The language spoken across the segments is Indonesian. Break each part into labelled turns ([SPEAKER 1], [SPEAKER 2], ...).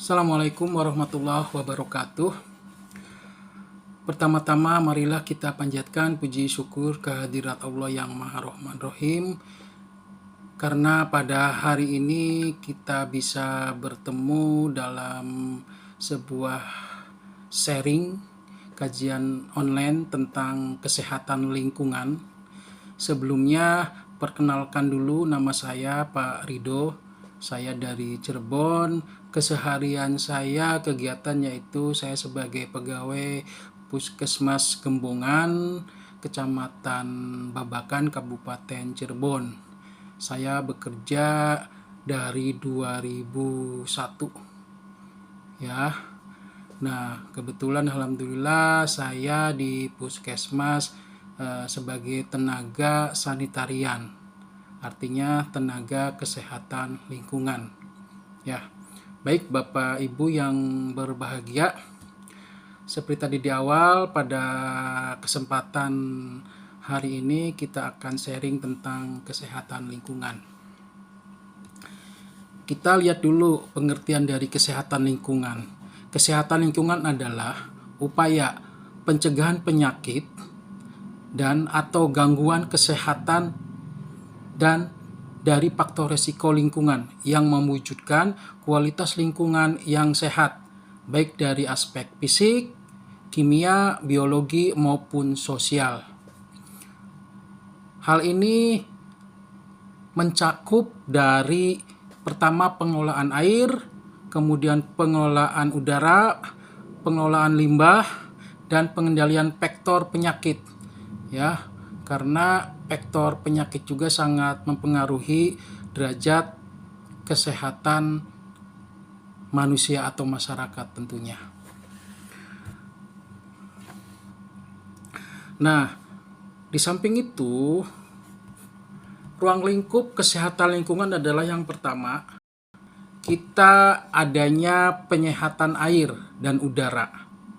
[SPEAKER 1] Assalamualaikum warahmatullahi wabarakatuh. Pertama-tama marilah kita panjatkan puji syukur kehadirat Allah yang Maha Rahman Rahim, karena pada hari ini kita bisa bertemu dalam sebuah sharing kajian online tentang kesehatan lingkungan. Sebelumnya perkenalkan dulu, nama saya Pak Rido. Saya dari Cirebon. Keseharian saya, kegiatan yaitu saya sebagai pegawai Puskesmas Gembongan, Kecamatan Babakan, Kabupaten Cirebon. Saya bekerja dari 2001. Ya. Nah, kebetulan alhamdulillah saya di Puskesmas sebagai tenaga sanitarian. Artinya tenaga kesehatan lingkungan. Ya. Baik Bapak Ibu yang berbahagia, seperti tadi di awal, pada kesempatan hari ini kita akan sharing tentang kesehatan lingkungan. Kita lihat dulu pengertian dari kesehatan lingkungan. Kesehatan lingkungan adalah upaya pencegahan penyakit dan atau gangguan kesehatan dan dari faktor resiko lingkungan yang mewujudkan kualitas lingkungan yang sehat, baik dari aspek fisik, kimia, biologi, maupun sosial. Hal ini mencakup dari pertama pengelolaan air, kemudian pengelolaan udara, pengelolaan limbah, dan pengendalian faktor penyakit. Ya, karena faktor penyakit juga sangat mempengaruhi derajat kesehatan manusia atau masyarakat tentunya. Nah, di samping itu, ruang lingkup kesehatan lingkungan adalah yang pertama, kita adanya penyehatan air dan udara,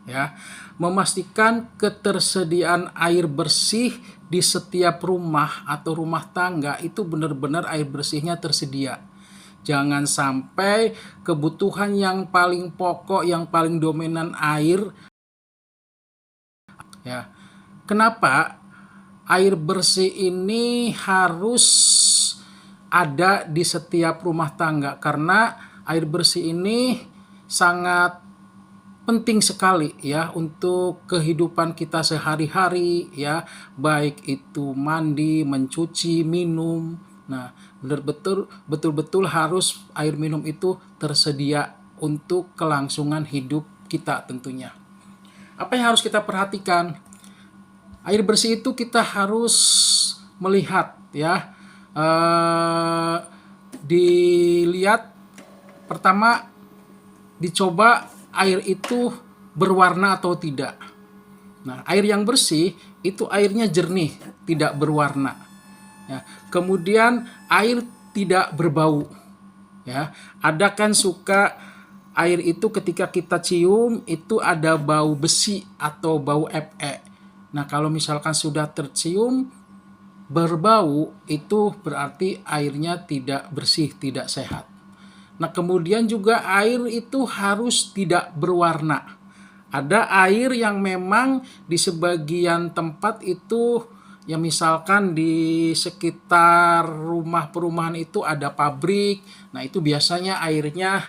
[SPEAKER 1] ya, memastikan ketersediaan air bersih di setiap rumah atau rumah tangga itu benar-benar air bersihnya tersedia. Jangan sampai kebutuhan yang paling pokok, yang paling dominan air. Ya. Kenapa air bersih ini harus ada di setiap rumah tangga? Karena air bersih ini sangat penting sekali ya untuk kehidupan kita sehari-hari, ya, baik itu mandi, mencuci, minum. Nah, betul-betul harus air minum itu tersedia untuk kelangsungan hidup kita tentunya. Apa yang harus kita perhatikan? Air bersih itu kita harus melihat, ya, dilihat pertama, dicoba air itu berwarna atau tidak. Nah, air yang bersih itu airnya jernih, tidak berwarna. Ya. Kemudian air tidak berbau. Ya, ada kan suka air itu ketika kita cium itu ada bau besi atau bau Fe. Nah, kalau misalkan sudah tercium berbau, itu berarti airnya tidak bersih, tidak sehat. Nah, kemudian juga air itu harus tidak berwarna. Ada air yang memang di sebagian tempat itu, ya misalkan di sekitar rumah perumahan itu ada pabrik. Nah, itu biasanya airnya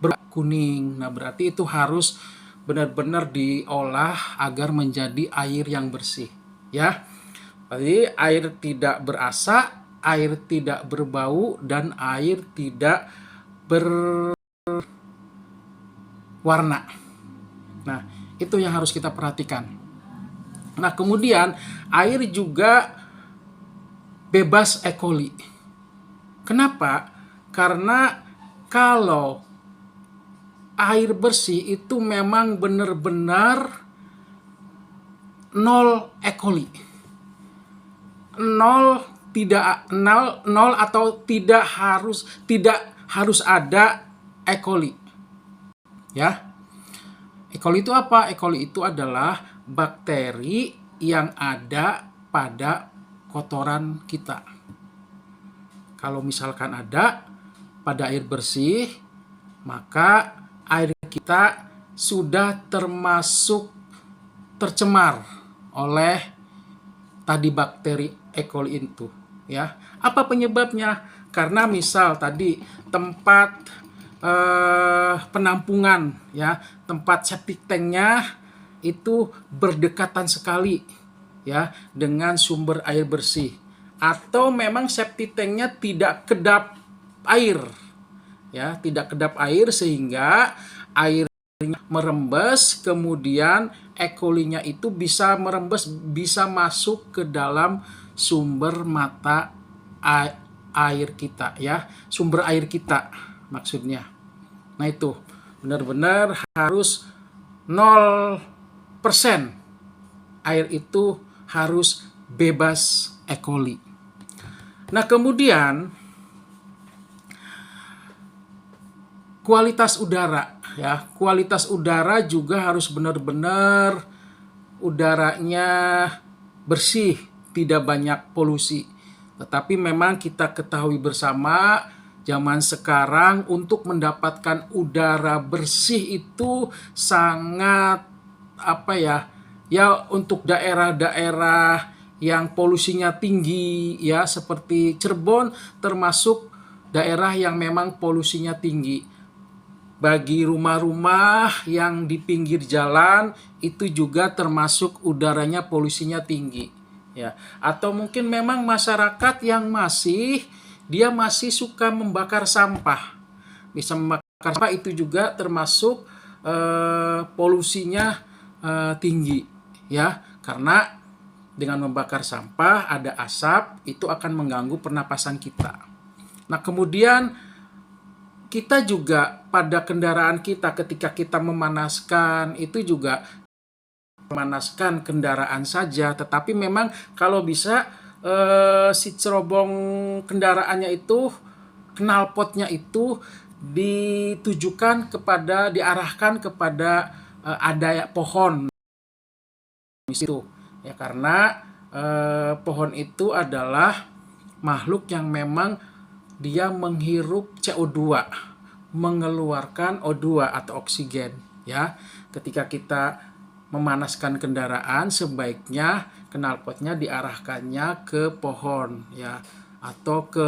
[SPEAKER 1] berkuning. Nah, berarti itu harus benar-benar diolah agar menjadi air yang bersih. Ya, jadi air tidak berasa, air tidak berbau, dan air tidak berwarna. Nah, itu yang harus kita perhatikan. Nah, kemudian air juga bebas E. coli. Kenapa? Karena kalau air bersih itu memang benar-benar nol E. coli. Nol atau tidak harus ada E. coli. Ya. E. coli itu apa? E. coli itu adalah bakteri yang ada pada kotoran kita. Kalau misalkan ada pada air bersih, maka air kita sudah termasuk tercemar oleh tadi bakteri E. coli itu, ya. Apa penyebabnya? Karena misal tadi tempat penampungan, ya, tempat septic tanknya itu berdekatan sekali, ya, dengan sumber air bersih, atau memang septic tanknya tidak kedap air, ya, tidak kedap air sehingga airnya merembes, kemudian E. coli-nya itu bisa merembes, bisa masuk ke dalam sumber mata air kita, ya, sumber air kita maksudnya. Nah, itu benar-benar harus 0% air itu harus bebas E. coli. Nah, kemudian kualitas udara, ya, kualitas udara juga harus benar-benar udaranya bersih, tidak banyak polusi. Tetapi memang kita ketahui bersama, zaman sekarang untuk mendapatkan udara bersih itu sangat ya untuk daerah-daerah yang polusinya tinggi, ya, seperti Cirebon termasuk daerah yang memang polusinya tinggi. Bagi rumah-rumah yang di pinggir jalan itu juga termasuk udaranya polusinya tinggi, ya. Atau mungkin memang masyarakat yang masih suka membakar sampah. Bisa membakar sampah itu juga termasuk polusinya tinggi, ya. Karena dengan membakar sampah ada asap, itu akan mengganggu pernapasan kita. Nah, kemudian kita juga pada kendaraan kita ketika kita memanaskan itu juga memanaskan kendaraan saja, tetapi memang kalau bisa si cerobong kendaraannya itu, knalpotnya itu diarahkan kepada ada pohon di situ, ya, karena pohon itu adalah makhluk yang memang dia menghirup CO2, mengeluarkan O2 atau oksigen, ya. Ketika kita memanaskan kendaraan, sebaiknya knalpotnya diarahkannya ke pohon, ya, atau ke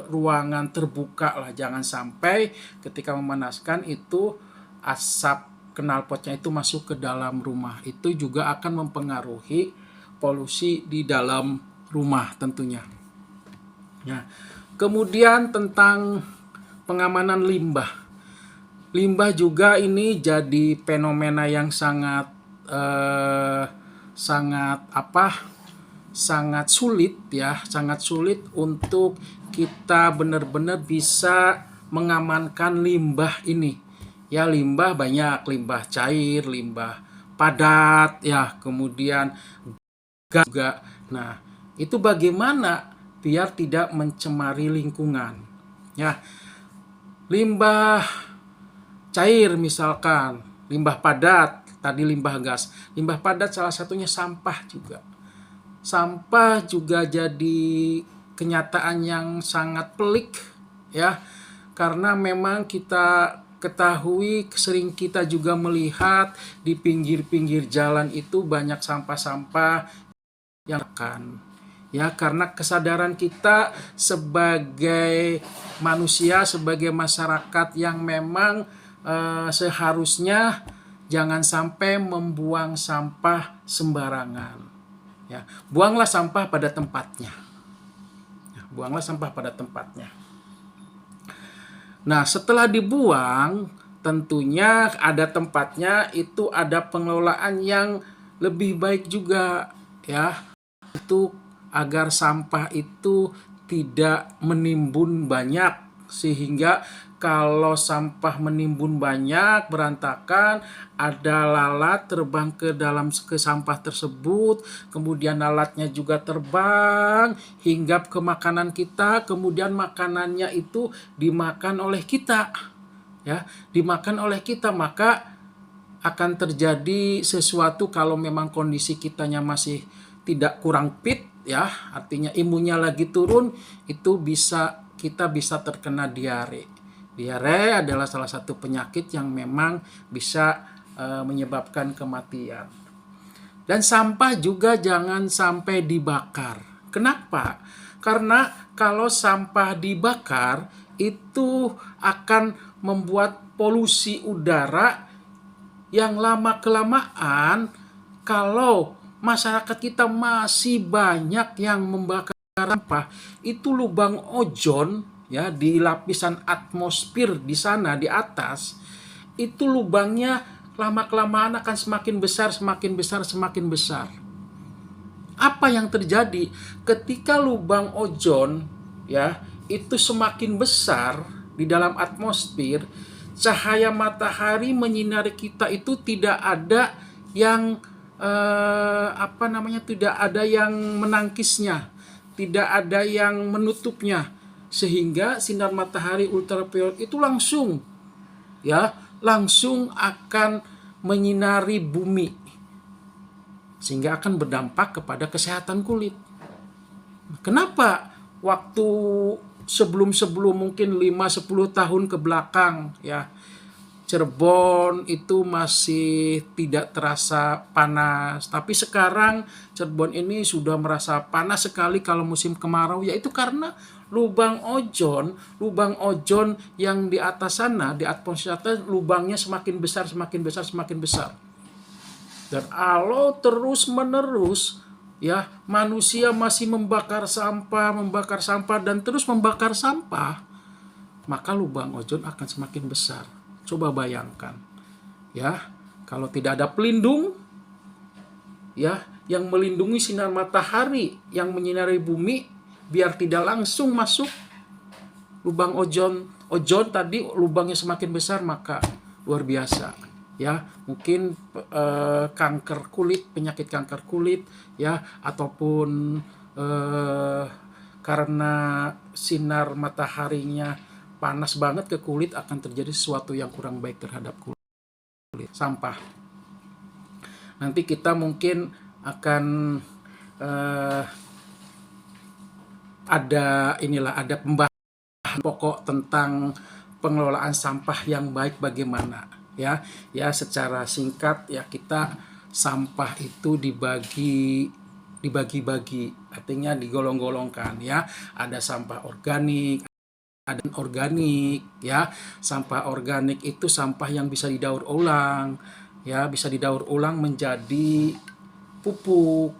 [SPEAKER 1] ruangan terbuka lah. Jangan sampai ketika memanaskan itu asap knalpotnya itu masuk ke dalam rumah. Itu juga akan mempengaruhi polusi di dalam rumah tentunya. Ya. Kemudian tentang pengamanan limbah. Limbah juga ini jadi fenomena yang sangat sulit, ya, sangat sulit untuk kita benar-benar bisa mengamankan limbah ini. Ya, limbah banyak, limbah cair, limbah padat, ya, kemudian gas juga. Nah, itu bagaimana biar tidak mencemari lingkungan, ya. Limbah cair misalkan, limbah padat, tadi limbah gas. Limbah padat salah satunya sampah juga. Sampah juga jadi kenyataan yang sangat pelik, ya. Karena memang kita ketahui, sering kita juga melihat di pinggir-pinggir jalan itu banyak sampah-sampah yang ya, karena kesadaran kita sebagai manusia, sebagai masyarakat yang memang seharusnya jangan sampai membuang sampah sembarangan, ya. Buanglah sampah pada tempatnya, ya, buanglah sampah pada tempatnya. Nah, setelah dibuang tentunya ada tempatnya, itu ada pengelolaan yang lebih baik juga, ya, itu agar sampah itu tidak menimbun banyak, sehingga kalau sampah menimbun banyak, berantakan, ada lalat terbang ke sampah tersebut, kemudian lalatnya juga terbang hinggap ke makanan kita, kemudian makanannya itu dimakan oleh kita, ya, dimakan oleh kita, maka akan terjadi sesuatu kalau memang kondisi kitanya masih tidak kurang fit, ya, artinya imunnya lagi turun, itu kita bisa terkena diare, Diare adalah salah satu penyakit yang memang bisa menyebabkan kematian. Dan sampah juga jangan sampai dibakar. Kenapa? Karena kalau sampah dibakar itu akan membuat polusi udara yang lama-kelamaan, kalau masyarakat kita masih banyak yang membakar sampah, itu lubang ozon ya di lapisan atmosfer di sana di atas, itu lubangnya lama-kelamaan akan semakin besar, semakin besar, semakin besar. Apa yang terjadi ketika lubang ozon ya itu semakin besar di dalam atmosfer, cahaya matahari menyinari kita itu tidak ada yang tidak ada yang menangkisnya, tidak ada yang menutupnya, sehingga sinar matahari ultraviolet itu langsung akan menyinari bumi, sehingga akan berdampak kepada kesehatan kulit. Kenapa waktu sebelum mungkin 5-10 tahun ke belakang ya, Cirebon itu masih tidak terasa panas, tapi sekarang Cirebon ini sudah merasa panas sekali kalau musim kemarau, yaitu karena lubang ozon yang di atas sana, di atmosfer, lubangnya semakin besar, semakin besar, semakin besar. Dan kalau terus-menerus ya manusia masih membakar sampah dan terus membakar sampah, maka lubang ozon akan semakin besar. Coba bayangkan ya, kalau tidak ada pelindung ya yang melindungi sinar matahari yang menyinari bumi biar tidak langsung masuk lubang ozon tadi, lubangnya semakin besar, maka luar biasa ya, mungkin kanker kulit, penyakit kanker kulit ya, ataupun karena sinar mataharinya panas banget ke kulit, akan terjadi sesuatu yang kurang baik terhadap kulit. Sampah. Nanti kita mungkin akan ada pembahasan pokok tentang pengelolaan sampah yang baik bagaimana ya. Ya, secara singkat ya, kita sampah itu dibagi-bagi, artinya digolong-golongkan ya. Ada sampah organik, ada organik ya. Sampah organik itu sampah yang bisa didaur ulang ya, bisa didaur ulang menjadi pupuk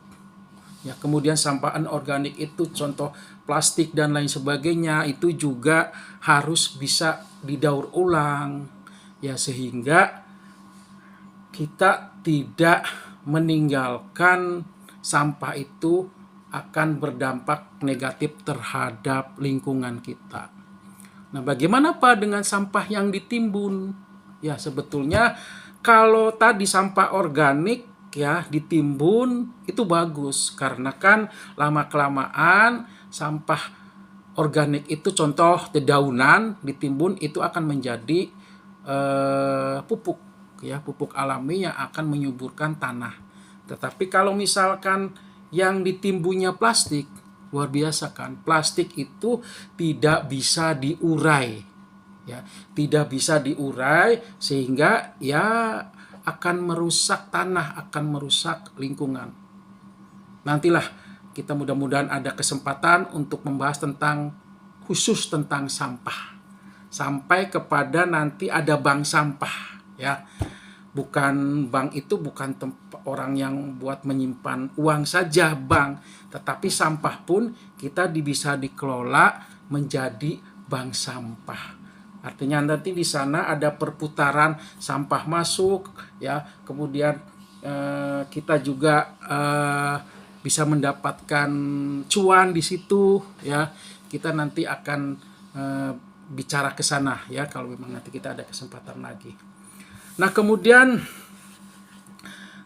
[SPEAKER 1] ya. Kemudian sampah anorganik itu contoh plastik dan lain sebagainya, itu juga harus bisa didaur ulang ya, sehingga kita tidak meninggalkan sampah itu akan berdampak negatif terhadap lingkungan kita. Nah, bagaimana Pak dengan sampah yang ditimbun? Ya, sebetulnya kalau tadi sampah organik ya ditimbun itu bagus, karena kan lama-kelamaan sampah organik itu contoh dedaunan ditimbun itu akan menjadi pupuk ya, pupuk alami yang akan menyuburkan tanah. Tetapi kalau misalkan yang ditimbunnya plastik, luar biasa kan, plastik itu tidak bisa diurai ya, tidak bisa diurai, sehingga ya akan merusak tanah, akan merusak lingkungan. Nantilah kita mudah-mudahan ada kesempatan untuk membahas khusus tentang sampah, sampai kepada nanti ada bank sampah ya. Bukan bank itu bukan tempat orang yang buat menyimpan uang saja bank, tetapi sampah pun kita bisa dikelola menjadi bank sampah. Artinya nanti di sana ada perputaran sampah masuk ya, kemudian kita juga bisa mendapatkan cuan di situ ya. Kita nanti akan bicara ke sana ya, kalau memang nanti kita ada kesempatan lagi. Nah, kemudian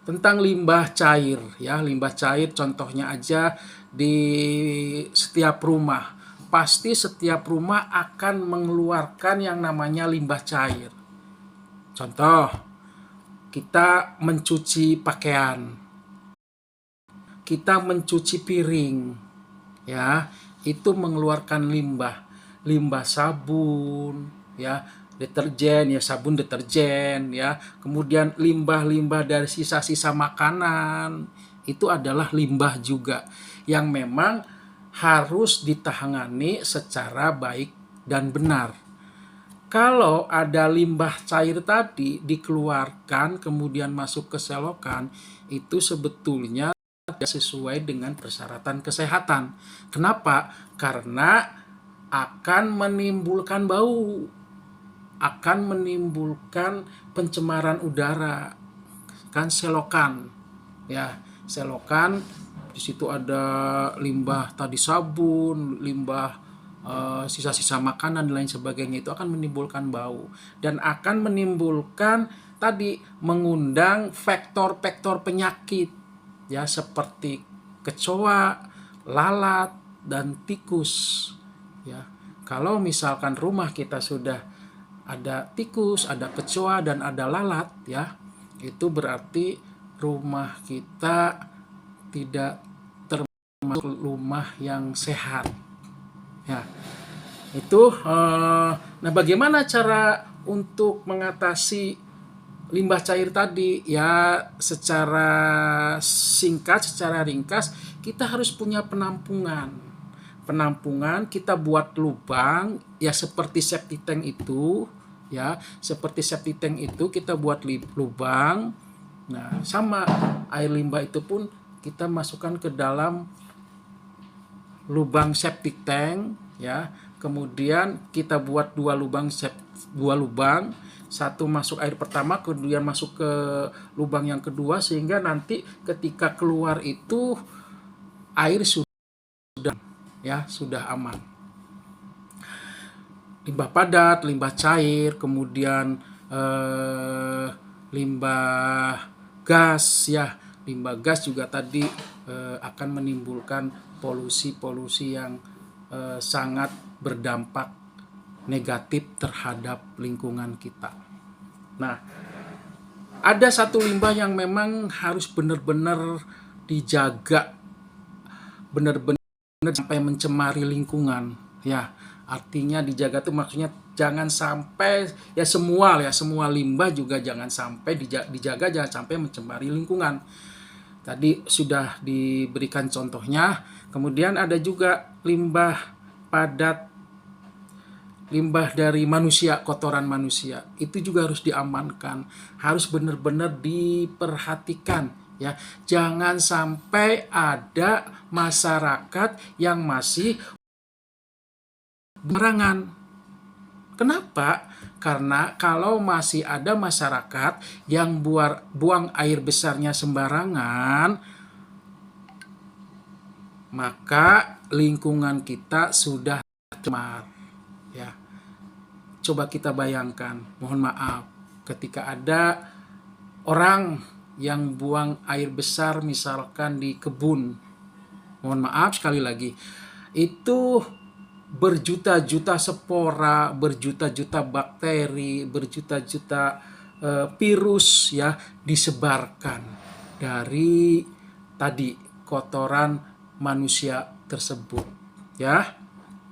[SPEAKER 1] tentang limbah cair ya, limbah cair contohnya aja di setiap rumah, pasti setiap rumah akan mengeluarkan yang namanya limbah cair. Contoh, kita mencuci pakaian, kita mencuci piring ya, itu mengeluarkan limbah sabun ya, deterjen, ya sabun deterjen, ya, kemudian limbah-limbah dari sisa-sisa makanan, itu adalah limbah juga yang memang harus ditangani secara baik dan benar. Kalau ada limbah cair tadi dikeluarkan kemudian masuk ke selokan, itu sebetulnya tidak sesuai dengan persyaratan kesehatan. Kenapa? Karena akan menimbulkan bau, akan menimbulkan pencemaran udara. Kan selokan, ya, selokan di situ ada limbah tadi sabun, limbah sisa-sisa makanan dan lain sebagainya, itu akan menimbulkan bau dan akan menimbulkan tadi, mengundang faktor-faktor penyakit, ya, seperti kecoa, lalat, dan tikus, ya. Kalau misalkan rumah kita sudah ada tikus, ada kecoa, dan ada lalat, ya, itu berarti rumah kita tidak termasuk rumah yang sehat, ya. Itu nah, bagaimana cara untuk mengatasi limbah cair tadi? Ya, secara singkat, secara ringkas, kita harus punya penampungan. Kita buat lubang, ya, seperti septic tank itu, ya, seperti septic tank itu kita buat lubang. Nah, sama air limbah itu pun kita masukkan ke dalam lubang septic tank, ya. Kemudian kita buat dua lubang, satu masuk air pertama, kemudian masuk ke lubang yang kedua, sehingga nanti ketika keluar itu air sudah, ya, sudah aman. Limbah padat, limbah cair, kemudian limbah gas, ya, limbah gas juga tadi akan menimbulkan polusi-polusi yang sangat berdampak negatif terhadap lingkungan kita. Nah, ada satu limbah yang memang harus benar-benar dijaga, benar-benar sampai mencemari lingkungan, ya. Artinya dijaga itu maksudnya jangan sampai, ya, semua limbah juga jangan sampai dijaga, jangan sampai mencemari lingkungan. Tadi sudah diberikan contohnya. Kemudian ada juga limbah padat, limbah dari manusia, kotoran manusia. Itu juga harus diamankan, harus benar-benar diperhatikan, ya. Jangan sampai ada masyarakat yang masih sembarangan. Kenapa? Karena kalau masih ada masyarakat yang buang air besarnya sembarangan, maka lingkungan kita sudah cemar, ya. Coba kita bayangkan, mohon maaf, ketika ada orang yang buang air besar misalkan di kebun, mohon maaf sekali lagi, itu berjuta-juta spora, berjuta-juta bakteri, berjuta-juta virus, ya, disebarkan dari tadi kotoran manusia tersebut, ya.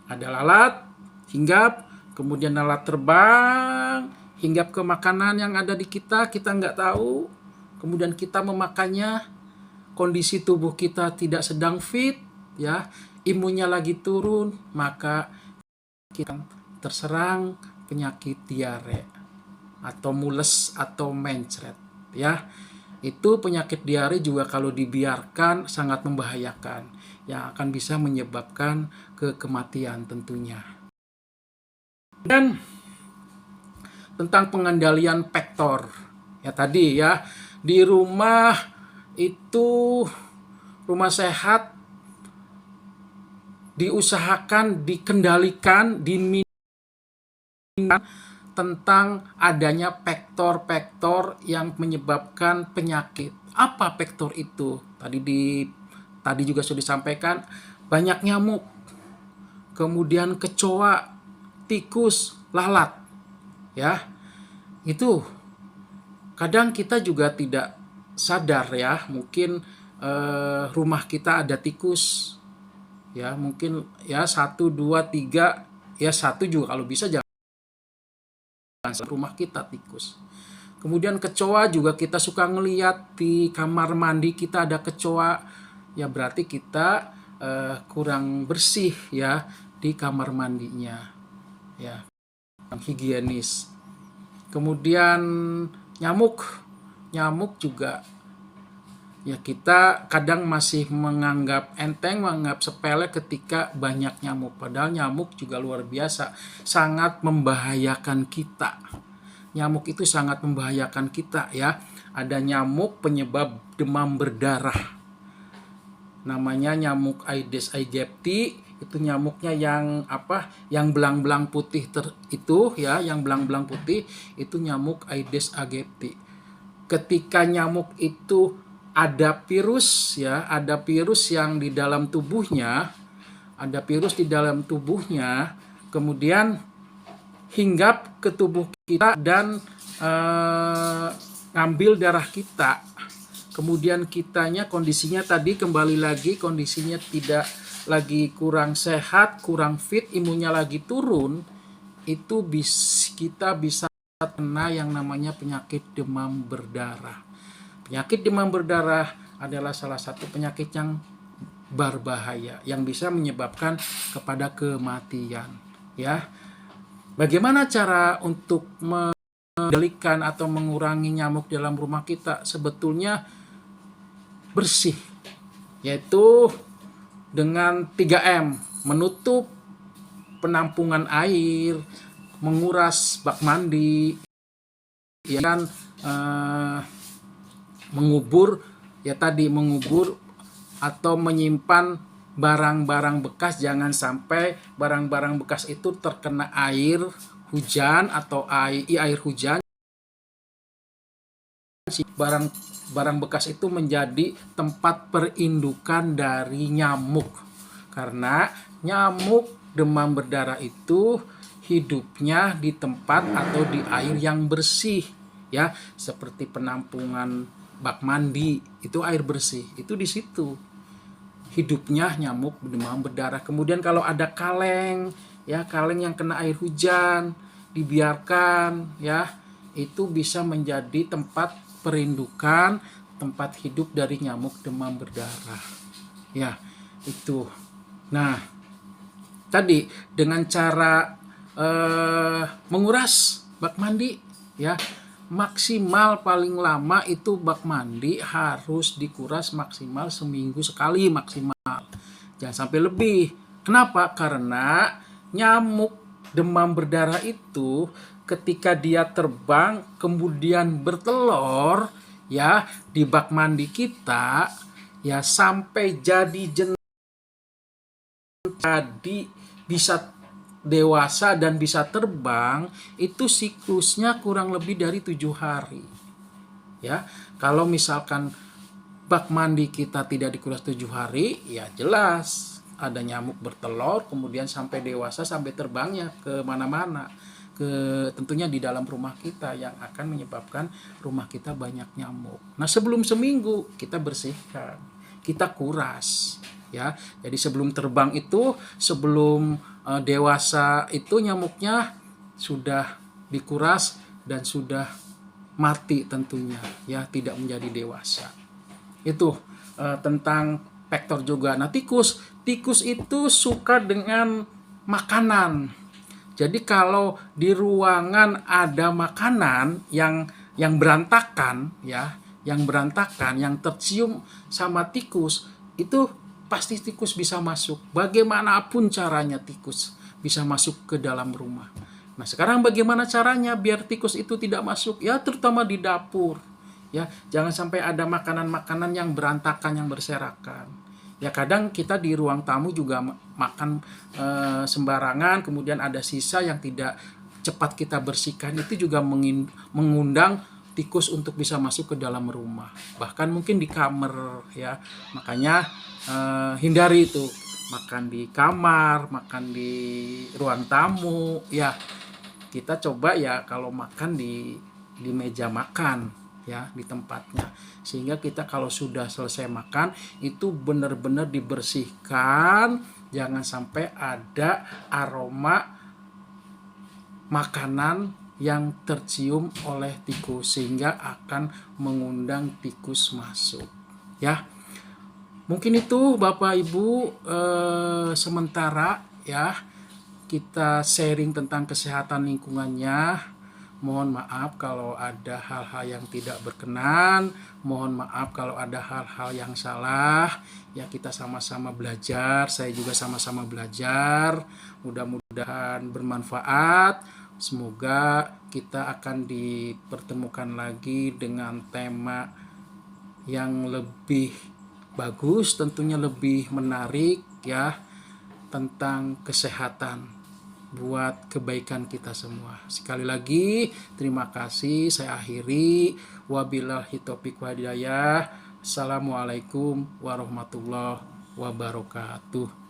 [SPEAKER 1] Ada lalat hinggap, kemudian lalat terbang hinggap ke makanan yang ada di kita nggak tahu, kemudian kita memakannya, kondisi tubuh kita tidak sedang fit, ya, imunnya lagi turun, maka kita terserang penyakit diare atau mules atau mencret, ya. Itu penyakit diare juga kalau dibiarkan sangat membahayakan, yang akan bisa menyebabkan kematian tentunya. Dan tentang pengendalian faktor, ya, tadi, ya, di rumah itu, rumah sehat diusahakan dikendalikan, tentang adanya faktor-faktor yang menyebabkan penyakit. Apa faktor itu? Tadi juga sudah disampaikan, banyak nyamuk, kemudian kecoa, tikus, lalat, ya. Itu kadang kita juga tidak sadar, ya, mungkin rumah kita ada tikus, ya, mungkin, ya, 1, 2, 3, ya, 1 juga kalau bisa jangan rumah kita tikus. Kemudian kecoa juga kita suka ngeliat di kamar mandi kita ada kecoa, ya berarti kita kurang bersih ya di kamar mandinya, ya higienis. Kemudian nyamuk juga ya kita kadang masih menganggap enteng, menganggap sepele ketika banyak nyamuk. Padahal nyamuk juga luar biasa, sangat membahayakan kita. Nyamuk itu sangat membahayakan kita ya. Ada nyamuk penyebab demam berdarah. Namanya nyamuk Aedes aegypti. Itu nyamuknya yang Yang belang-belang putih itu ya, yang belang-belang putih itu nyamuk Aedes aegypti. Ketika nyamuk itu ada virus ya, ada virus yang di dalam tubuhnya, kemudian hinggap ke tubuh kita dan ngambil darah kita. Kemudian kondisinya tadi kembali lagi, kondisinya tidak lagi, kurang sehat, kurang fit, imunnya lagi turun, itu kita bisa kena yang namanya penyakit demam berdarah. Penyakit demam berdarah adalah salah satu penyakit yang berbahaya yang bisa menyebabkan kepada kematian ya. Bagaimana cara untuk mengendalikan atau mengurangi nyamuk dalam rumah kita? Sebetulnya bersih, yaitu dengan 3M, menutup penampungan air, menguras bak mandi, dan mengubur atau menyimpan barang-barang bekas. Jangan sampai barang-barang bekas itu terkena air hujan atau air hujan. Barang bekas itu menjadi tempat perindukan dari nyamuk. Karena nyamuk demam berdarah itu hidupnya di tempat atau di air yang bersih ya, seperti penampungan bak mandi, itu air bersih, itu di situ hidupnya nyamuk demam berdarah. Kemudian kalau ada kaleng yang kena air hujan dibiarkan ya, itu bisa menjadi tempat perindukan, tempat hidup dari nyamuk demam berdarah ya itu. Nah tadi dengan cara menguras bak mandi ya, maksimal paling lama itu bak mandi harus dikuras maksimal seminggu sekali maksimal. Jangan sampai lebih. Kenapa? Karena nyamuk demam berdarah itu ketika dia terbang kemudian bertelur ya di bak mandi kita ya, sampai jadi bisa dewasa dan bisa terbang, itu siklusnya kurang lebih dari 7 hari ya. Kalau misalkan bak mandi kita tidak dikuras 7 hari ya jelas ada nyamuk bertelur, kemudian sampai dewasa, sampai terbangnya ke mana-mana, tentunya di dalam rumah kita, yang akan menyebabkan rumah kita banyak nyamuk. Nah sebelum seminggu kita bersihkan, kita kuras ya. Jadi sebelum terbang itu, sebelum dewasa itu nyamuknya sudah dikuras dan sudah mati tentunya ya, tidak menjadi dewasa. Itu tentang vektor juga. Nah tikus itu suka dengan makanan. Jadi kalau di ruangan ada makanan yang berantakan ya, yang tercium sama tikus, itu pasti tikus bisa masuk. Bagaimanapun caranya tikus bisa masuk ke dalam rumah. Nah sekarang bagaimana caranya biar tikus itu tidak masuk? Ya terutama di dapur. Ya jangan sampai ada makanan-makanan yang berantakan, yang berserakan. Ya kadang kita di ruang tamu juga makan sembarangan, kemudian ada sisa yang tidak cepat kita bersihkan, itu juga mengundang tikus untuk bisa masuk ke dalam rumah, bahkan mungkin di kamar ya. Makanya hindari itu, makan di kamar, makan di ruang tamu ya. Kita coba ya kalau makan di meja makan ya, di tempatnya, sehingga kita kalau sudah selesai makan itu benar-benar dibersihkan, jangan sampai ada aroma makanan yang tercium oleh tikus sehingga akan mengundang tikus masuk. Ya, mungkin itu Bapak Ibu sementara ya kita sharing tentang kesehatan lingkungannya. Mohon maaf kalau ada hal-hal yang tidak berkenan, mohon maaf kalau ada hal-hal yang salah. Ya, kita sama-sama belajar, saya juga sama-sama belajar. Mudah-mudahan bermanfaat. Semoga kita akan dipertemukan lagi dengan tema yang lebih bagus, tentunya lebih menarik ya, tentang kesehatan buat kebaikan kita semua. Sekali lagi terima kasih, saya akhiri. Wabillahi taufiq wal hidayah. Assalamualaikum warahmatullahi wabarakatuh.